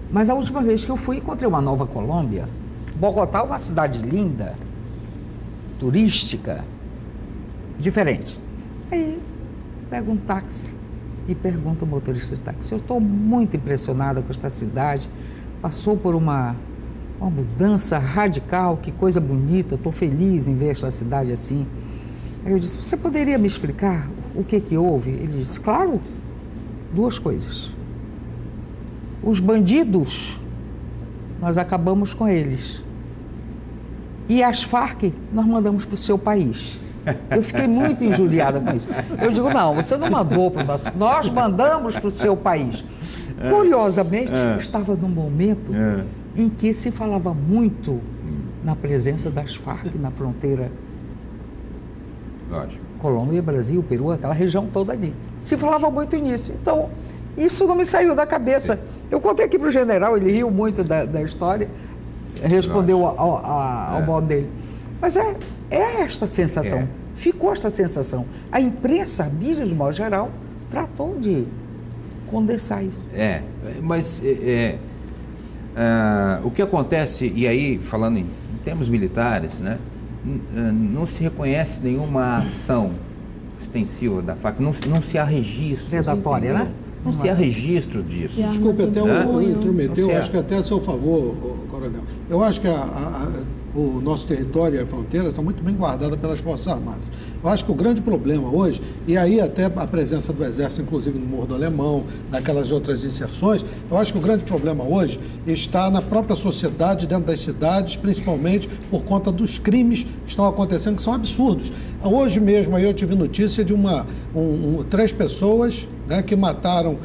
Mas a última vez que eu fui, encontrei uma nova Colômbia. Bogotá é uma cidade linda, turística, diferente. Aí, pego um táxi e pergunto ao motorista de táxi: eu estou muito impressionada com esta cidade, passou por uma mudança radical, que coisa bonita, estou feliz em ver esta cidade assim. Aí eu disse: você poderia me explicar o que houve? Ele disse: claro, duas coisas. Os bandidos, nós acabamos com eles. E as Farc, nós mandamos para o seu país. Eu fiquei muito injuriada com isso. Eu digo: não, você não mandou para o nosso, nós mandamos para o seu país. Curiosamente, estava num momento em que se falava muito na presença das Farc na fronteira. Lógico. Colômbia, Brasil, Peru, aquela região toda ali. Se falava muito nisso. Então, isso não me saiu da cabeça. Sim. Eu contei aqui para o general, ele riu muito da história, respondeu ao modo dele. Mas é esta sensação, ficou esta sensação. A imprensa, a mídia de modo geral, tratou de condensar isso. Mas o que acontece, e aí falando em termos militares, né, não se reconhece nenhuma ação extensiva da FARC, não se há registro. Predatória, né? Não se há registro disso. Desculpe, até o intrometeu, acho que até a seu favor, coronel. Eu acho que o nosso território e a fronteira estão muito bem guardadas pelas Forças Armadas. Eu acho que o grande problema hoje, e aí até a presença do Exército, inclusive no Morro do Alemão, naquelas outras inserções, eu acho que o grande problema hoje está na própria sociedade, dentro das cidades, principalmente por conta dos crimes que estão acontecendo, que são absurdos. Hoje mesmo aí eu tive notícia de 3 pessoas, né, que mataram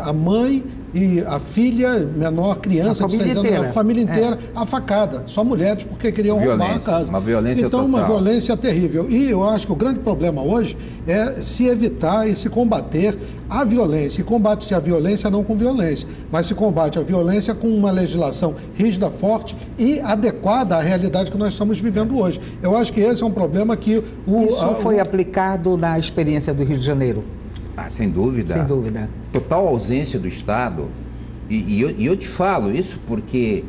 a mãe e a filha, menor, criança de 6 anos, a família inteira, a facada. Só mulheres, porque queriam roubar a casa. Uma violência então, total. Uma violência terrível. E eu acho que o grande problema hoje é se evitar e se combater a violência. E combate-se a violência não com violência, mas se combate a violência com uma legislação rígida, forte e adequada à realidade que nós estamos vivendo hoje. Eu acho que esse é um problema que... Isso foi aplicado na experiência do Rio de Janeiro? Sem dúvida. Sem dúvida. Total ausência do Estado. E eu te falo isso porque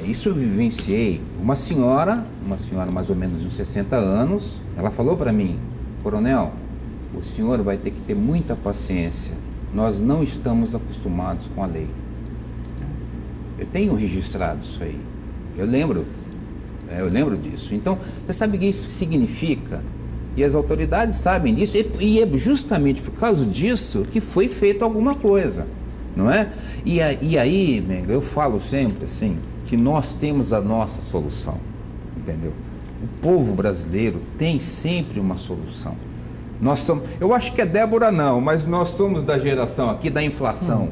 isso eu vivenciei. Uma senhora mais ou menos de uns 60 anos, ela falou para mim: coronel, o senhor vai ter que ter muita paciência. Nós não estamos acostumados com a lei. Eu tenho registrado isso aí. Eu lembro disso. Então, você sabe o que isso significa? E as autoridades sabem disso, e é justamente por causa disso que foi feito alguma coisa, não é? E aí, Menga, eu falo sempre assim, que nós temos a nossa solução, entendeu? O povo brasileiro tem sempre uma solução. Eu acho que a Débora não, mas nós somos da geração aqui da inflação.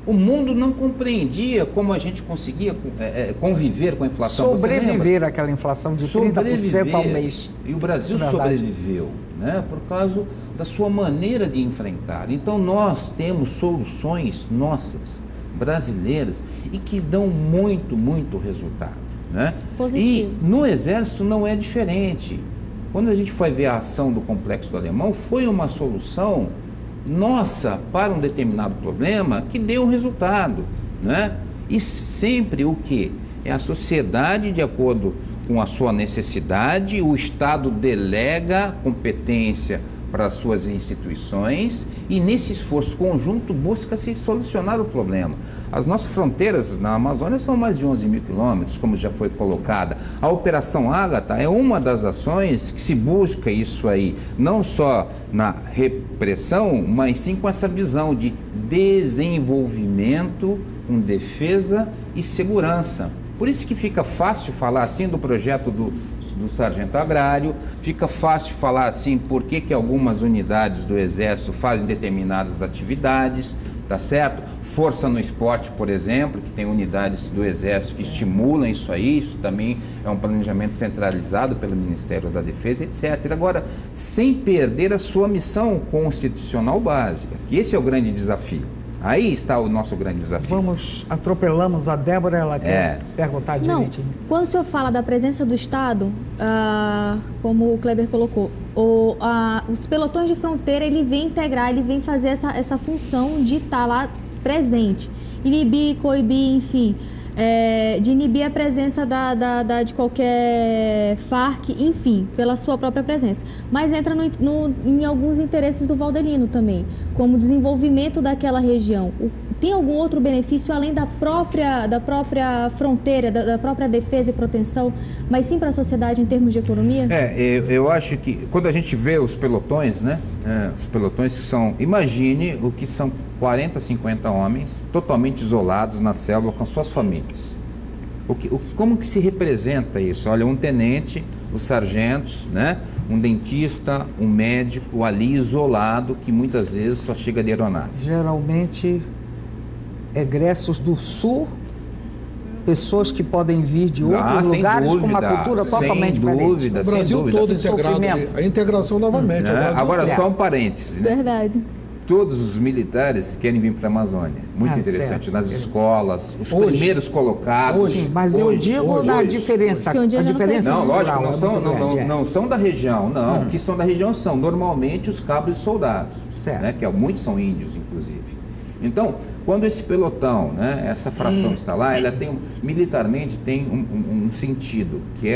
O mundo não compreendia como a gente conseguia conviver com a inflação. Sobreviver àquela inflação de 30% ao mês. E o Brasil sobreviveu, né, por causa da sua maneira de enfrentar. Então nós temos soluções nossas, brasileiras, e que dão muito, muito resultado, né? Positivo. E no Exército não é diferente. Quando a gente foi ver a ação do Complexo do Alemão, foi uma solução nossa para um determinado problema que deu um resultado, né? E sempre o que? É a sociedade, de acordo com a sua necessidade, o Estado delega competência para as suas instituições e nesse esforço conjunto busca-se solucionar o problema. As nossas fronteiras na Amazônia são mais de 11 mil quilômetros, como já foi colocada. A Operação Ágata é uma das ações que se busca isso aí, não só na repressão, mas sim com essa visão de desenvolvimento, com defesa e segurança. Por isso que fica fácil falar assim do projeto do Sargento Agrário, fica fácil falar assim por que algumas unidades do Exército fazem determinadas atividades, tá certo? Força no Esporte, por exemplo, que tem unidades do Exército que estimulam isso aí, isso também é um planejamento centralizado pelo Ministério da Defesa, etc. Agora, sem perder a sua missão constitucional básica, que esse é o grande desafio. Aí está o nosso grande desafio. Atropelamos a Débora, ela quer perguntar direitinho. Não, quando o senhor fala da presença do Estado, como o Kleber colocou, os pelotões de fronteira, ele vem integrar, ele vem fazer essa função de estar lá presente, inibir, coibir, enfim, de inibir a presença de qualquer Farc, enfim, pela sua própria presença. Mas entra em alguns interesses do Valdelino também, como o desenvolvimento daquela região. Tem algum outro benefício além da própria fronteira, da própria defesa e proteção, mas sim para a sociedade em termos de economia? Eu acho que quando a gente vê os pelotões, né? Os pelotões que são, imagine o que são 40, 50 homens totalmente isolados na selva com suas famílias. Como que se representa isso? Olha, um tenente, os sargentos, né? Um dentista, um médico ali isolado que muitas vezes só chega de aeronave. Geralmente egressos do Sul, pessoas que podem vir de outros lugares com uma cultura totalmente diferente. O Brasil todo integrado, a integração novamente. Agora, só um parêntese. Né? Verdade. Todos os militares querem vir para a Amazônia. Muito interessante. Certo. Nas escolas, os primeiros colocados. Sim, mas eu digo na diferença. A diferença não, lógico, não são da região, não. O que são da região são normalmente os cabos e soldados. Certo. Né? Que muitos são índios, inclusive. Então, quando esse pelotão, né, essa fração está lá, ela tem militarmente tem um sentido, que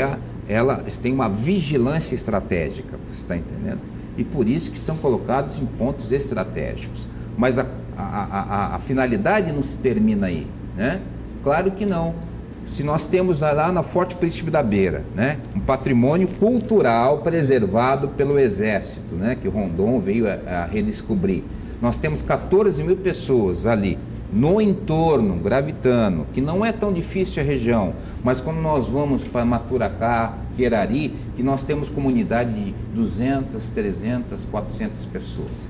ela tem uma vigilância estratégica, você está entendendo? E por isso que são colocados em pontos estratégicos. Mas a finalidade não se termina aí, né? Claro que não. Se nós temos lá na Forte Príncipe da Beira, né, um patrimônio cultural preservado pelo Exército, né, que o Rondon veio a redescobrir. Nós temos 14 mil pessoas ali, no entorno, gravitando, que não é tão difícil a região, mas quando nós vamos para Maturacá, Querari, que nós temos comunidade de 200, 300, 400 pessoas.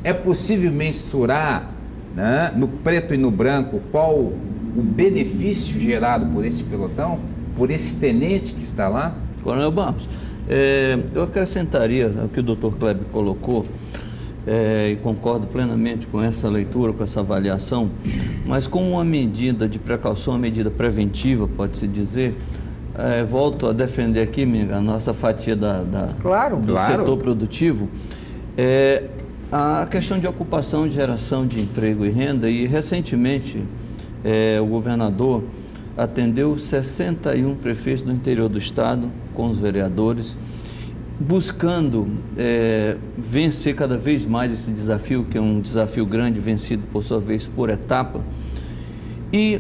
É possível mensurar, né, no preto e no branco, qual o benefício gerado por esse pelotão, por esse tenente que está lá? Coronel Barros, eu acrescentaria ao que o Dr. Kleber colocou, e concordo plenamente com essa leitura, com essa avaliação, mas como uma medida de precaução, uma medida preventiva, pode-se dizer, volto a defender aqui, a nossa fatia do setor produtivo, a questão de ocupação, de geração de emprego e renda, e recentemente o governador atendeu 61 prefeitos do interior do estado com os vereadores, buscando vencer cada vez mais esse desafio, que é um desafio grande, vencido por sua vez por etapa. E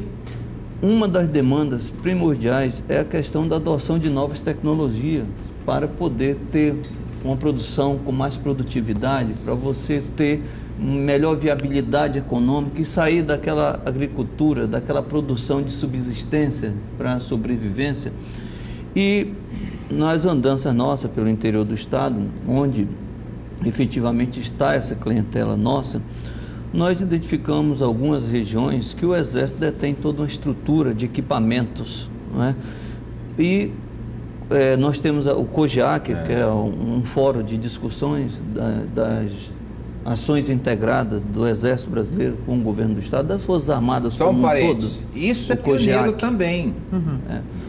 uma das demandas primordiais é a questão da adoção de novas tecnologias para poder ter uma produção com mais produtividade, para você ter melhor viabilidade econômica e sair daquela agricultura, daquela produção de subsistência para a sobrevivência. E nas andanças nossas pelo interior do estado, onde efetivamente está essa clientela nossa, nós identificamos algumas regiões que o Exército detém toda uma estrutura de equipamentos, não é? E nós temos o COGEAC, que é um fórum de discussões das ações integradas do Exército Brasileiro com o governo do Estado, das Forças Armadas como um todo. Isso é pioneiro também.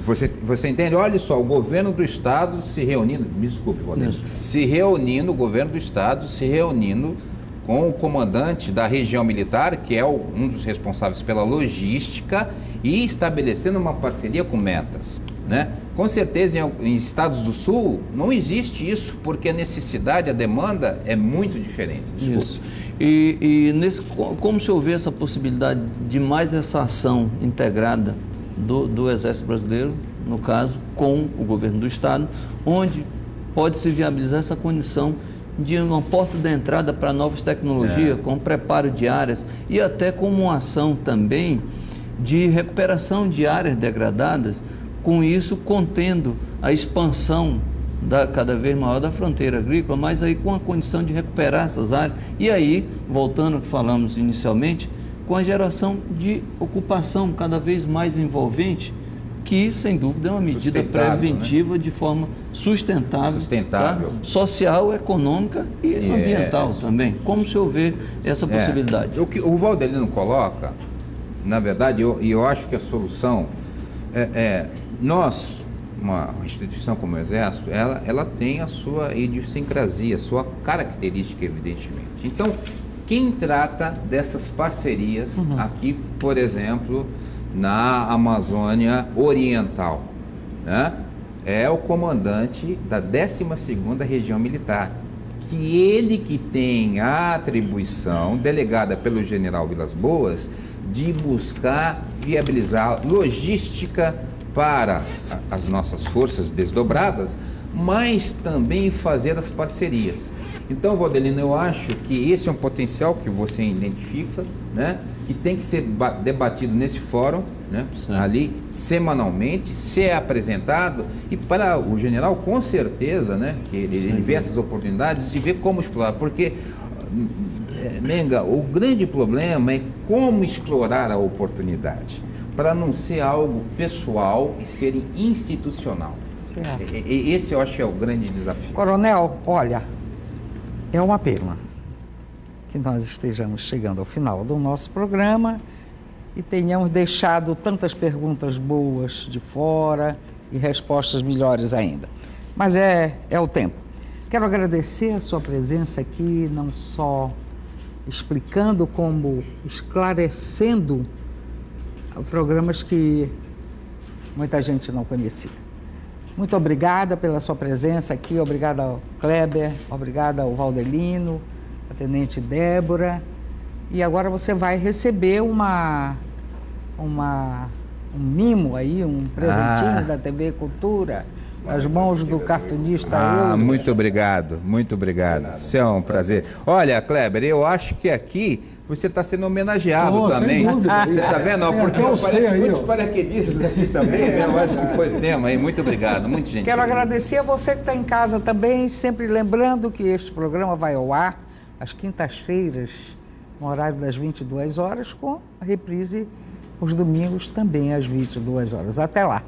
Você entende? Olha só, o governo do Estado se reunindo, me desculpe, o governo do Estado se reunindo com o comandante da região militar, que é um dos responsáveis pela logística, e estabelecendo uma parceria com metas, né? Com certeza, em estados do Sul, não existe isso, porque a necessidade, a demanda é muito diferente. Desculpa. Isso. Como o senhor vê essa possibilidade de mais essa ação integrada do Exército Brasileiro, no caso, com o governo do Estado, onde pode-se viabilizar essa condição de uma porta de entrada para novas tecnologias, com preparo de áreas e até como uma ação também de recuperação de áreas degradadas, com isso contendo a expansão cada vez maior da fronteira agrícola, mas aí com a condição de recuperar essas áreas e aí, voltando ao que falamos inicialmente, com a geração de ocupação cada vez mais envolvente, que sem dúvida é uma medida preventiva, né? De forma sustentável. Tá? Social, econômica e ambiental também. Como o senhor vê essa possibilidade? O que o Valdelino coloca, na verdade, eu acho que a solução nós, uma instituição como o Exército, ela tem a sua idiosincrasia, a sua característica, evidentemente. Então, quem trata dessas parcerias aqui, por exemplo, na Amazônia Oriental, né? É o comandante da 12ª Região Militar, que tem a atribuição delegada pelo general Vilas Boas de buscar viabilizar logística para as nossas forças desdobradas, mas também fazer as parcerias. Então, Valdelino, eu acho que esse é um potencial que você identifica, né, que tem que ser debatido nesse fórum, né, ali semanalmente, ser apresentado, e para o general, com certeza, né, que ele vê essas oportunidades de ver como explorar, porque, Menga, o grande problema é como explorar a oportunidade, para não ser algo pessoal e ser institucional. Certo. Esse eu acho que é o grande desafio. Coronel, olha, é uma pena que nós estejamos chegando ao final do nosso programa e tenhamos deixado tantas perguntas boas de fora e respostas melhores ainda. Mas é o tempo. Quero agradecer a sua presença aqui, não só explicando, como esclarecendo programas que muita gente não conhecia. Muito obrigada pela sua presença aqui, obrigada ao Kleber, obrigada ao Valdelino, a Tenente Débora. E agora você vai receber um mimo aí, um presentinho da TV Cultura, as mãos do cartunista. Muito obrigado, muito obrigado. Isso é um prazer. Olha, Kleber, eu acho que aqui você está sendo homenageado também. Sem dúvida. Você está vendo? Porque parece muitos paraquedistas aqui também, né? Eu acho que foi tema aí. Muito obrigado, muito gentil. Quero agradecer a você que está em casa também, sempre lembrando que este programa vai ao ar às quintas-feiras, no horário das 22 horas, com a reprise os domingos também às 22 horas. Até lá.